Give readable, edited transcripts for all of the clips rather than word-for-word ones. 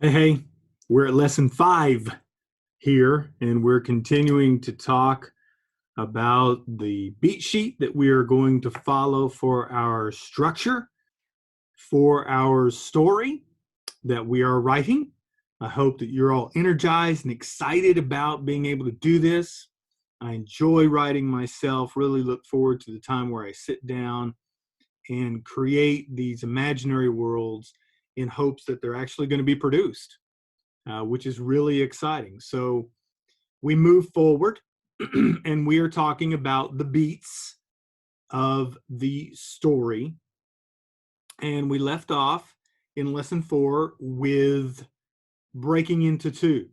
Hey, we're at lesson 5 here, and we're continuing to talk about the beat sheet that we are going to follow for our structure, for our story that we are writing. I hope that you're all energized and excited about being able to do this. I enjoy writing myself, really look forward to the time where I sit down and create these imaginary worlds in hopes that they're actually going to be produced. Which is really exciting. So we move forward and we are talking about the beats of the story. And we left off in lesson 4 with breaking into 2,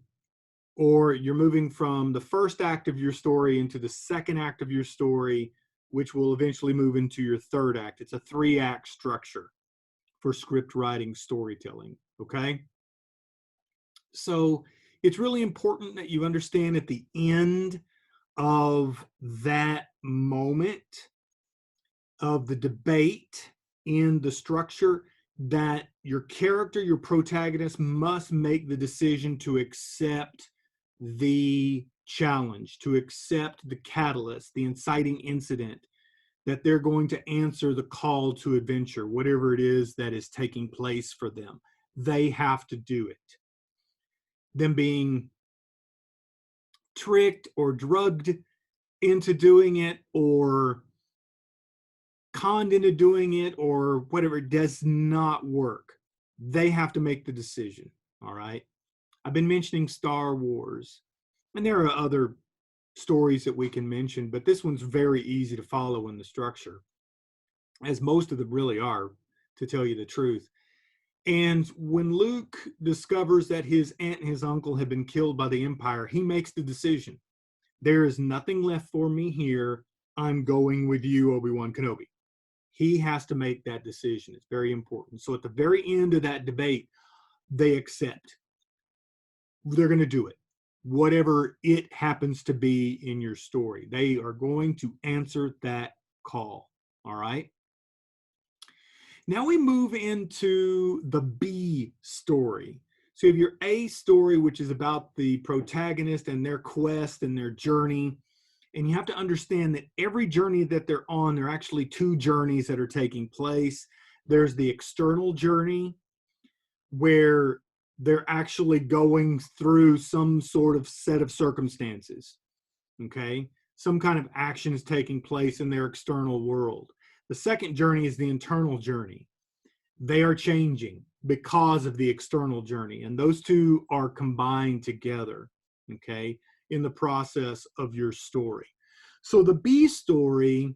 or you're moving from the first act of your story into the second act of your story, which will eventually move into your third act. It's a 3-act structure for script writing storytelling. Okay. So it's really important that you understand at the end of that moment of the debate in the structure that your character, your protagonist, must make the decision to accept the challenge, to accept the catalyst, the inciting incident, that they're going to answer the call to adventure, whatever it is that is taking place for them. They have to do it. Them being tricked or drugged into doing it or conned into doing it or whatever, does not work. They have to make the decision. All right. I've been mentioning Star Wars, and there are other stories that we can mention, but this one's very easy to follow in the structure, as most of them really are, to tell you the truth. And when Luke discovers that his aunt and his uncle have been killed by the Empire, he makes the decision. There is nothing left for me here. I'm going with you, Obi-Wan Kenobi. He has to make that decision. It's very important. So at the very end of that debate, they accept. They're going to do it. Whatever it happens to be in your story, they are going to answer that call. All right. Now we move into the B story. So you have your A story, which is about the protagonist and their quest and their journey. And you have to understand that every journey that they're on, there are actually 2 journeys that are taking place. There's the external journey, where they're actually going through some sort of set of circumstances. Okay. Some kind of action is taking place in their external world. The second journey is the internal journey. They are changing because of the external journey, and those 2 are combined together, okay, in the process of your story. So the B story,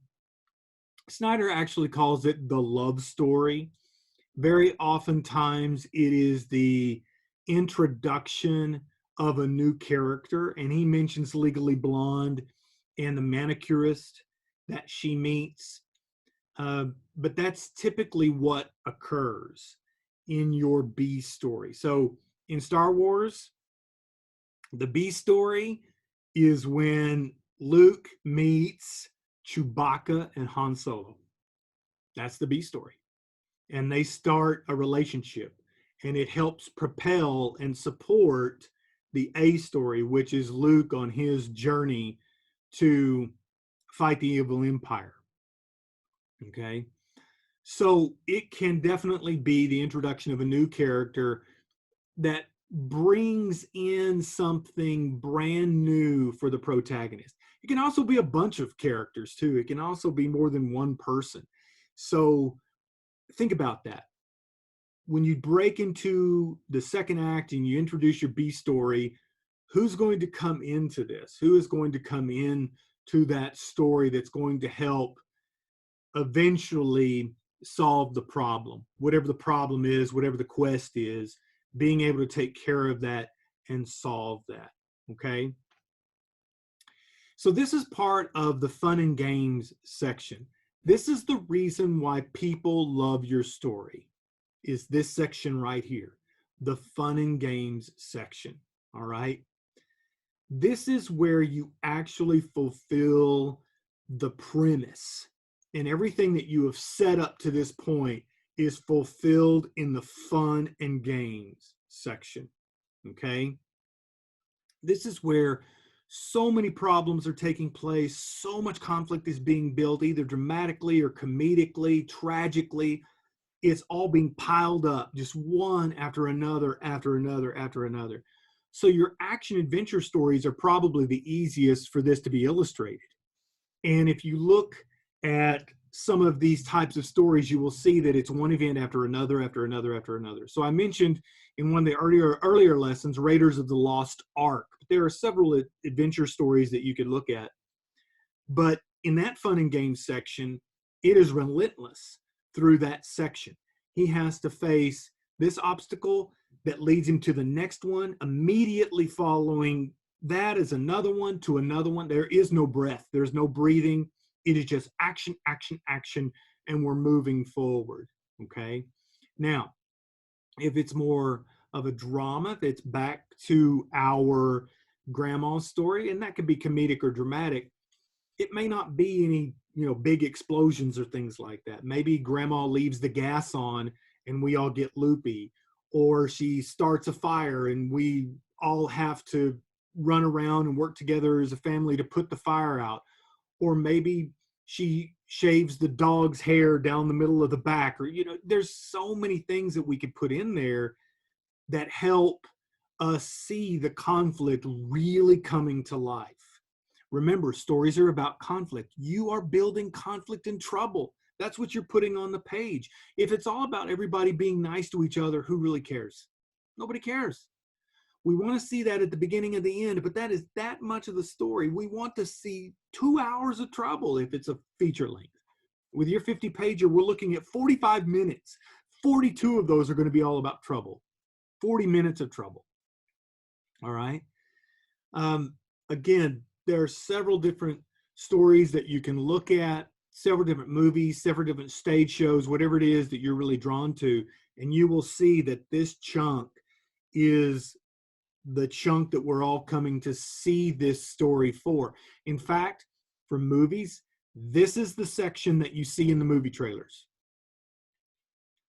Snyder actually calls it the love story. Very oftentimes it is the introduction of a new character, and he mentions Legally Blonde and the manicurist that she meets. But that's typically what occurs in your B story. So in Star Wars, the B story is when Luke meets Chewbacca and Han Solo. That's the B story. And they start a relationship, and it helps propel and support the A story, which is Luke on his journey to fight the evil empire. Okay. So it can definitely be the introduction of a new character that brings in something brand new for the protagonist. It can also be a bunch of characters too. It can also be more than one person. So think about that. When you break into the second act and you introduce your B story, who's going to come into this? Who is going to come in to that story that's going to help eventually solve the problem, whatever the problem is, whatever the quest is, being able to take care of that and solve that. Okay. So this is part of the fun and games section. This is the reason why people love your story, is this section right here, the fun and games section. All right. This is where you actually fulfill the premise, and everything that you have set up to this point is fulfilled in the fun and games section. Okay. This is where so many problems are taking place. So much conflict is being built, either dramatically or comedically, tragically. It's all being piled up, just one after another, after another, after another. So your action adventure stories are probably the easiest for this to be illustrated. And if you look at some of these types of stories, you will see that it's one event after another, after another, after another. So I mentioned in one of the earlier lessons, Raiders of the Lost Ark. There are several adventure stories that you could look at. But in that fun and games section, it is relentless through that section. He has to face this obstacle that leads him to the next one. Immediately following that is another one to another one. There is no breath. There's no breathing. It is just action, action, action, and we're moving forward. Okay. Now, if it's more of a drama, that's back to our grandma's story, and that could be comedic or dramatic. It may not be any, big explosions or things like that. Maybe grandma leaves the gas on and we all get loopy, or she starts a fire and we all have to run around and work together as a family to put the fire out. Or maybe she shaves the dog's hair down the middle of the back, or, there's so many things that we could put in there that help us see the conflict really coming to life. Remember, stories are about conflict. You are building conflict and trouble. That's what you're putting on the page. If it's all about everybody being nice to each other, who really cares? Nobody cares. We want to see that at the beginning and the end, but that is that much of the story. We want to see 2 hours of trouble if it's a feature length. With your 50-pager, we're looking at 45 minutes. 42 of those are going to be all about trouble. 40 minutes of trouble. All right. Again, there are several different stories that you can look at, several different movies, several different stage shows, whatever it is that you're really drawn to, and you will see that this chunk is the chunk that we're all coming to see this story for. In fact, for movies, this is the section that you see in the movie trailers.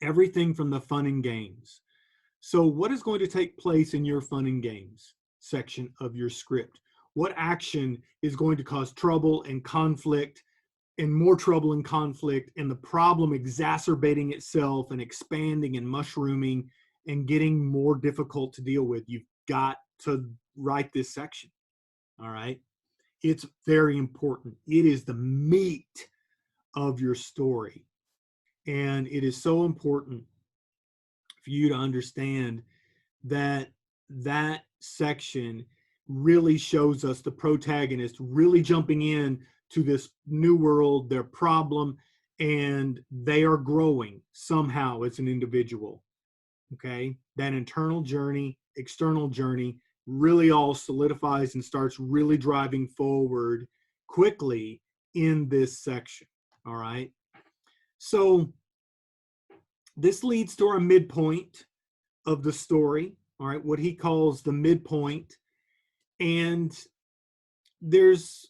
Everything from the fun and games. So what is going to take place in your fun and games section of your script? What action is going to cause trouble and conflict and more trouble and conflict, and the problem exacerbating itself and expanding and mushrooming and getting more difficult to deal with? You've got to write this section. All right. It's very important. It is the meat of your story. And it is so important for you to understand that that section really shows us the protagonist really jumping in to this new world, their problem, and they are growing somehow as an individual. Okay. That internal journey, external journey really all solidifies and starts really driving forward quickly in this section. All right. So this leads to our midpoint of the story. All right. What he calls the midpoint. And there's,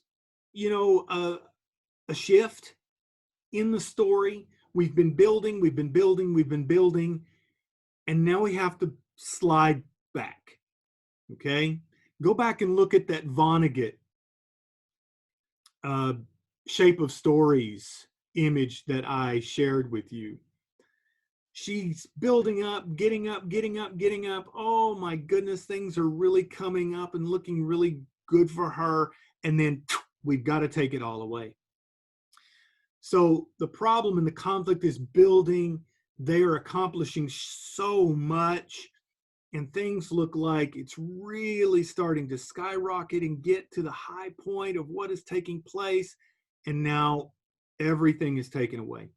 a shift in the story. We've been building, and now we have to slide back. Okay. Go back and look at that Vonnegut Shape of Stories image that I shared with you. She's building up, getting up. Oh my goodness, things are really coming up and looking really good for her. And then we've got to take it all away. So the problem and the conflict is building. They are accomplishing so much, and things look like it's really starting to skyrocket and get to the high point of what is taking place. And now everything is taken away.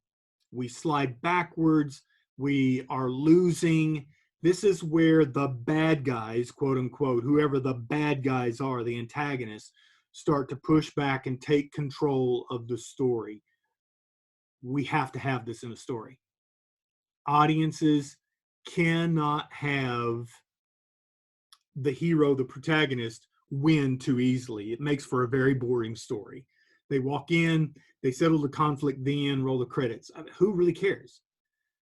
We slide backwards. We are losing. This is where the bad guys, quote unquote, whoever the bad guys are, the antagonists, start to push back and take control of the story. We have to have this in a story. Audiences cannot have the hero, the protagonist, win too easily. It makes for a very boring story. They walk in, they settle the conflict, then roll the credits. I mean, who really cares?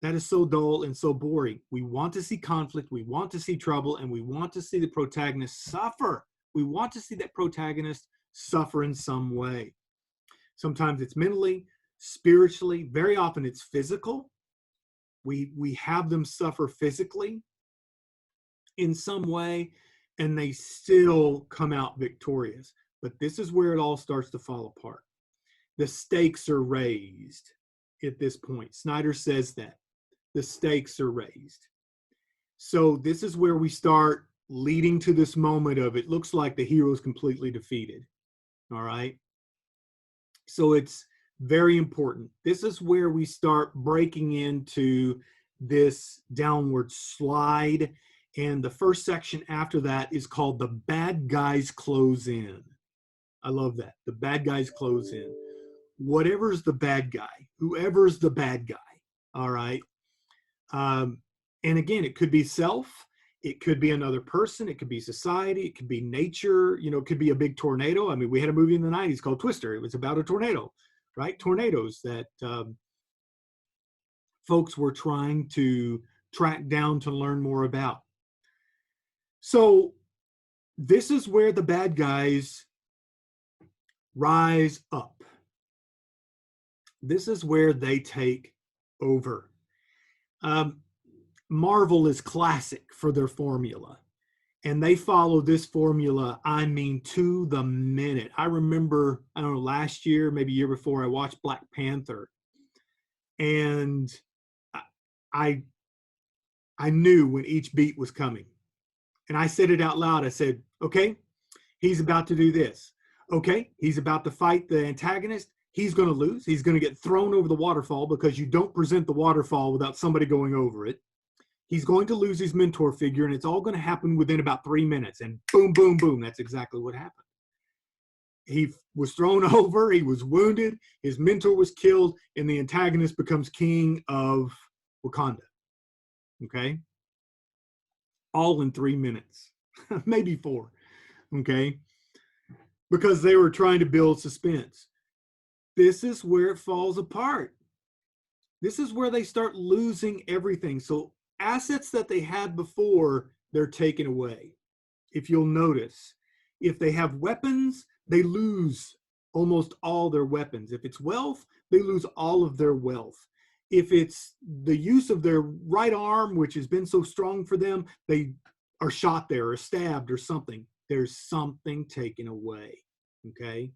That is so dull and so boring. We want to see conflict, we want to see trouble, and we want to see the protagonist suffer. We want to see that protagonist suffer in some way. Sometimes it's mentally, spiritually, very often it's physical. We have them suffer physically in some way, and they still come out victorious. But this is where it all starts to fall apart. The stakes are raised at this point. Snyder says that. The stakes are raised. So this is where we start leading to this moment of it looks like the hero is completely defeated. All right. So it's very important. This is where we start breaking into this downward slide. And the first section after that is called The Bad Guys Close In. I love that. The bad guys close in. Whatever's the bad guy, whoever's the bad guy. All right. And again, it could be self, it could be another person, it could be society, it could be nature, you know, it could be a big tornado. I mean, we had a movie in the 90s called Twister. It was about a tornado, right? Tornadoes that folks were trying to track down to learn more about. So this is where the bad guys rise up. This is where they take over. Marvel is classic for their formula, and they follow this formula, I mean, to the minute. I remember, I don't know, last year, maybe year before, I watched Black Panther, and I knew when each beat was coming, and I said it out loud. I said, okay, he's about to do this. Okay, he's about to fight the antagonist. He's going to lose. He's going to get thrown over the waterfall because you don't present the waterfall without somebody going over it. He's going to lose his mentor figure, and it's all going to happen within about 3 minutes. And boom, boom, boom. That's exactly what happened. He was thrown over. He was wounded. His mentor was killed, and the antagonist becomes king of Wakanda. Okay? All in 3 minutes, maybe 4. Okay? Because they were trying to build suspense. This is where it falls apart. This is where they start losing everything. So assets that they had before, they're taken away. If you'll notice, if they have weapons, they lose almost all their weapons. If it's wealth, they lose all of their wealth. If it's the use of their right arm, which has been so strong for them, they are shot there or stabbed or something. There's something taken away. Okay?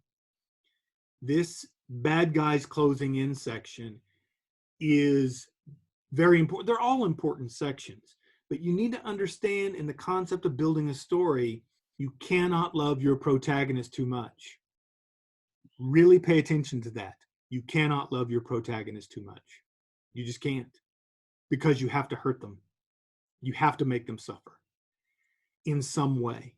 This bad guys closing in section is very important. They're all important sections, but you need to understand in the concept of building a story, you cannot love your protagonist too much. Really pay attention to that. You cannot love your protagonist too much. You just can't, because you have to hurt them. You have to make them suffer in some way.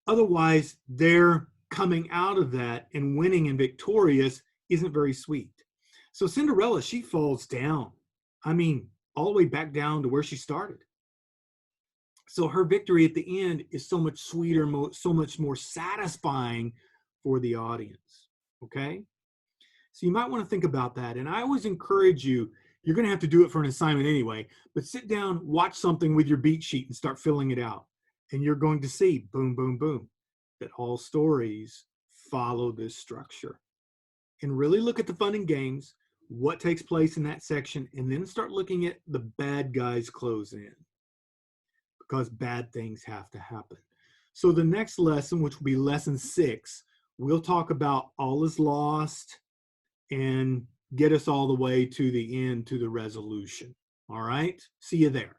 Otherwise, they're coming out of that and winning and victorious isn't very sweet. So Cinderella, she falls down. I mean, all the way back down to where she started. So her victory at the end is so much sweeter, so much more satisfying for the audience. Okay? So you might want to think about that. And I always encourage you, you're going to have to do it for an assignment anyway, but sit down, watch something with your beat sheet and start filling it out. And you're going to see, boom, boom, boom, that all stories follow this structure. And really look at the fun and games, what takes place in that section, and then start looking at the bad guys close in, because bad things have to happen. So the next lesson, which will be lesson 6, we'll talk about all is lost and get us all the way to the end, to the resolution. All right? See you there.